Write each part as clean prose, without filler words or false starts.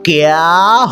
क्या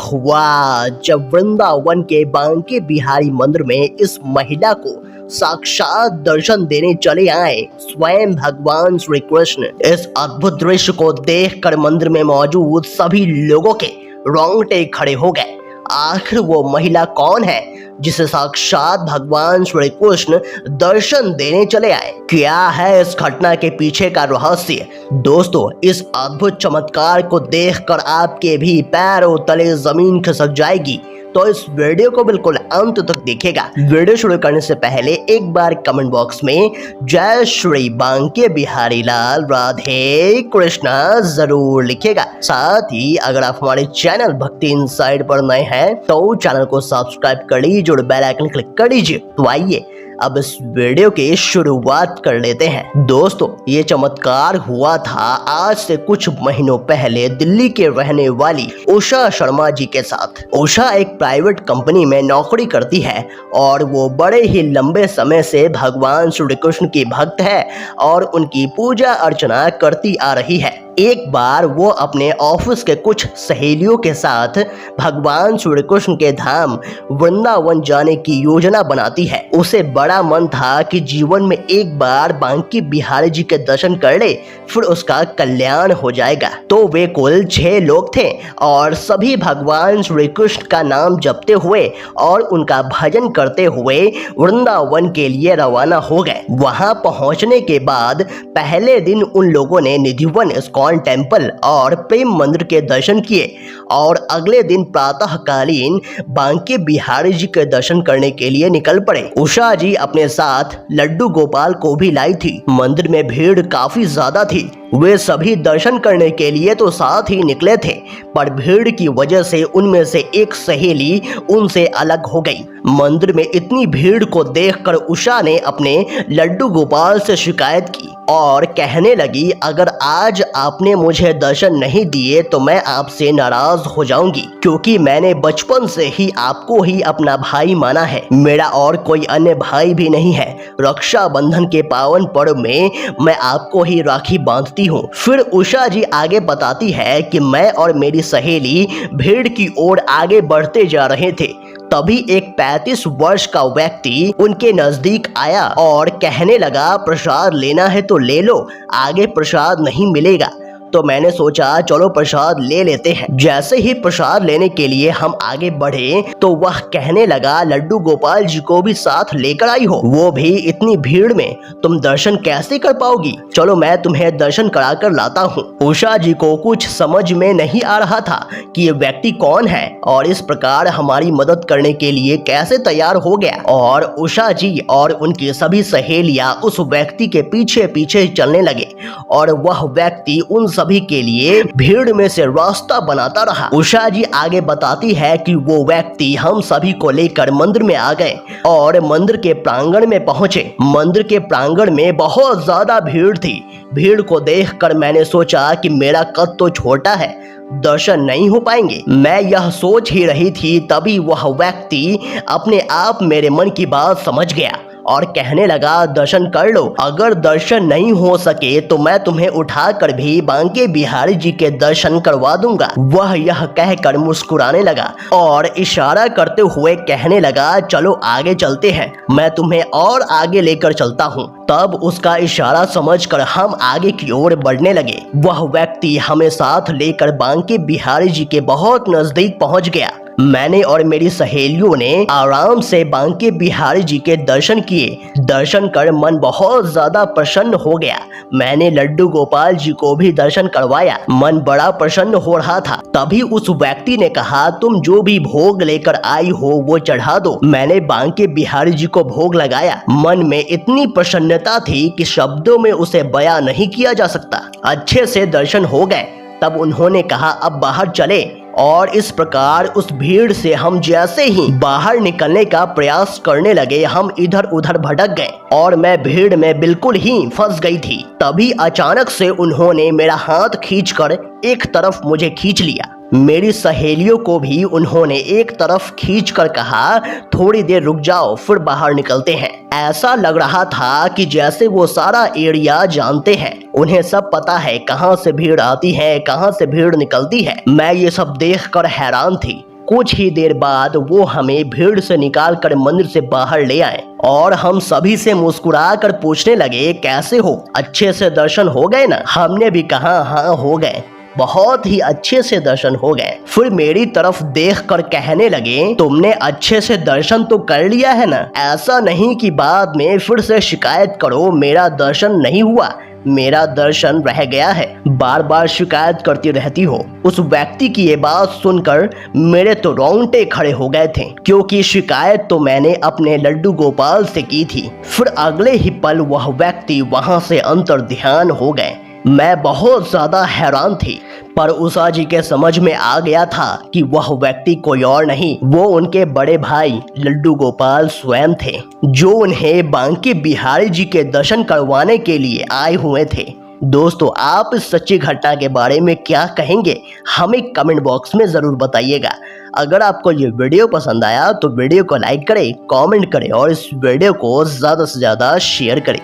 हुआ जब वृंदावन के बांके बिहारी मंदिर में इस महिला को साक्षात दर्शन देने चले आए स्वयं भगवान श्री कृष्ण। इस अद्भुत दृश्य को देखकर मंदिर में मौजूद सभी लोगों के रोंगटे खड़े हो गए। आखिर वो महिला कौन है जिसे साक्षात भगवान श्री कृष्ण दर्शन देने चले आए? क्या है इस घटना के पीछे का रहस्य? दोस्तों, इस अद्भुत चमत्कार को देखकर आपके भी पैरों तले जमीन खिसक जाएगी, तो इस वीडियो को बिल्कुल अंत तक देखिएगा। वीडियो शुरू करने से पहले एक बार कमेंट बॉक्स में जय श्री बांके बिहारी लाल राधे कृष्णा जरूर लिखिएगा। साथ ही अगर आप हमारे चैनल भक्ति इनसाइड पर नए हैं तो चैनल को सब्सक्राइब कर लीजिए और बेल आइकन क्लिक कर लीजिए। तो आइए अब इस वीडियो की शुरुआत कर लेते हैं। दोस्तों, ये चमत्कार हुआ था आज से कुछ महीनों पहले दिल्ली के रहने वाली उषा शर्मा जी के साथ। उषा एक प्राइवेट कंपनी में नौकरी करती है और वो बड़े ही लंबे समय से भगवान श्री कृष्ण की भक्त है और उनकी पूजा अर्चना करती आ रही है। एक बार वो अपने ऑफिस के कुछ सहेलियों के साथ भगवान श्री कृष्ण के धाम वृंदावन जाने की योजना बनाती है। उसे बड़ा मन था कि जीवन में एक बार बांके बिहारी जी के दर्शन कर ले, फिर उसका कल्याण हो जाएगा। तो वे कुल 6 लोग थे और सभी भगवान श्री कृष्ण का नाम जपते हुए और उनका भजन करते हुए वृंदावन के लिए रवाना हो गए। वहां पहुंचने के बाद पहले दिन उन लोगों ने निधिवन टेम्पल और प्रेम मंदिर के दर्शन किए और अगले दिन प्रातःकालीन बांके बिहारी जी के दर्शन करने के लिए निकल पड़े। उषा जी अपने साथ लड्डू गोपाल को भी लाई थी। मंदिर में भीड़ काफी ज्यादा थी। वे सभी दर्शन करने के लिए तो साथ ही निकले थे, पर भीड़ की वजह से उनमें से एक सहेली उनसे अलग हो गई। मंदिर में इतनी भीड़ को देखकर उषा ने अपने लड्डू गोपाल से शिकायत की और कहने लगी, अगर आज आपने मुझे दर्शन नहीं दिए तो मैं आपसे नाराज हो जाऊंगी, क्योंकि मैंने बचपन से ही आपको ही अपना भाई माना है। मेरा और कोई अन्य भाई भी नहीं है। रक्षाबंधन के पावन पर्व में मैं आपको ही राखी बांधती हूँ। फिर उषा जी आगे बताती है कि मैं और मेरी सहेली भीड़ की ओर आगे बढ़ते जा रहे थे, तभी एक 35 वर्ष का व्यक्ति उनके नजदीक आया और कहने लगा, प्रसाद लेना है तो ले लो, आगे प्रसाद नहीं मिलेगा। तो मैंने सोचा चलो प्रसाद ले लेते हैं। जैसे ही प्रसाद लेने के लिए हम आगे बढ़े तो वह कहने लगा, लड्डू गोपाल जी को भी साथ लेकर आई हो, वो भी इतनी भीड़ में तुम दर्शन कैसे कर पाओगी? चलो मैं तुम्हें दर्शन करा कर लाता हूँ। उषा जी को कुछ समझ में नहीं आ रहा था कि ये व्यक्ति कौन है और इस प्रकार हमारी मदद करने के लिए कैसे तैयार हो गया। और उषा जी और उनकी सभी सहेलियां उस व्यक्ति के पीछे पीछे चलने लगे और वह व्यक्ति उन सभी के लिए भीड़ में से रास्ता बनाता रहा। उषा जी आगे बताती है कि वो व्यक्ति हम सभी को लेकर मंदिर में आ गए और मंदिर के प्रांगण में पहुंचे। मंदिर के प्रांगण में बहुत ज्यादा भीड़ थी। भीड़ को देखकर मैंने सोचा कि मेरा कद तो छोटा है, दर्शन नहीं हो पाएंगे। मैं यह सोच ही रही थी, तभी वह व्यक्ति अपने आप मेरे मन की बात समझ गया और कहने लगा, दर्शन कर लो, अगर दर्शन नहीं हो सके तो मैं तुम्हें उठाकर भी बांके बिहारी जी के दर्शन करवा दूंगा। वह यह कहकर मुस्कुराने लगा और इशारा करते हुए कहने लगा, चलो आगे चलते हैं, मैं तुम्हें और आगे लेकर चलता हूँ। तब उसका इशारा समझकर हम आगे की ओर बढ़ने लगे। वह व्यक्ति हमें साथ लेकर बांके बिहारी जी के बहुत नजदीक पहुँच गया। मैंने और मेरी सहेलियों ने आराम से बांके बिहारी जी के दर्शन किए। दर्शन कर मन बहुत ज्यादा प्रसन्न हो गया। मैंने लड्डू गोपाल जी को भी दर्शन करवाया। मन बड़ा प्रसन्न हो रहा था। तभी उस व्यक्ति ने कहा, तुम जो भी भोग लेकर आई हो वो चढ़ा दो। मैंने बांके बिहारी जी को भोग लगाया। मन में इतनी प्रसन्नता थी कि शब्दों में उसे बयां नहीं किया जा सकता। अच्छे से दर्शन हो गए। तब उन्होंने कहा, अब बाहर चले। और इस प्रकार उस भीड़ से हम जैसे ही बाहर निकलने का प्रयास करने लगे, हम इधर उधर भटक गए और मैं भीड़ में बिल्कुल ही फंस गई थी। तभी अचानक से उन्होंने मेरा हाथ खींचकर एक तरफ मुझे खींच लिया मेरी सहेलियों को भी उन्होंने एक तरफ खींचकर कहा, थोड़ी देर रुक जाओ फिर बाहर निकलते हैं। ऐसा लग रहा था कि जैसे वो सारा एरिया जानते हैं, उन्हें सब पता है कहाँ से भीड़ आती है, कहाँ से भीड़ निकलती है। मैं ये सब देखकर हैरान थी। कुछ ही देर बाद वो हमें भीड़ से निकालकर मंदिर से बाहर ले आए और हम सभी से मुस्कुरा कर पूछने लगे, कैसे हो, अच्छे से दर्शन हो गए ना? हमने भी कहा हाँ हो गए, बहुत ही अच्छे से दर्शन हो गए। फिर मेरी तरफ देखकर कहने लगे, तुमने अच्छे से दर्शन तो कर लिया है ना, ऐसा नहीं कि बाद में फिर से शिकायत करो मेरा दर्शन नहीं हुआ, मेरा दर्शन रह गया है, बार बार शिकायत करती रहती हो। उस व्यक्ति की ये बात सुनकर मेरे तो रोंगटे खड़े हो गए थे, क्योंकि शिकायत तो मैंने अपने लड्डू गोपाल से की थी। फिर अगले ही पल वह व्यक्ति वहां से अंतर्ध्यान हो गए। मैं बहुत ज्यादा हैरान थी, पर उषा जी के समझ में आ गया था कि वह व्यक्ति कोई और नहीं, वो उनके बड़े भाई लड्डू गोपाल स्वयं थे, जो उन्हें बांके बिहारी जी के दर्शन करवाने के लिए आए हुए थे। दोस्तों, आप इस सच्ची घटना के बारे में क्या कहेंगे, हमें कमेंट बॉक्स में जरूर बताइएगा। अगर आपको ये वीडियो पसंद आया तो वीडियो को लाइक करें, कमेंट करें और इस वीडियो को ज़्यादा से ज़्यादा शेयर करें।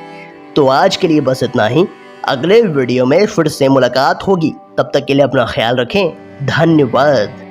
तो आज के लिए बस इतना ही, अगले वीडियो में फिर से मुलाकात होगी। तब तक के लिए अपना ख्याल रखें। धन्यवाद।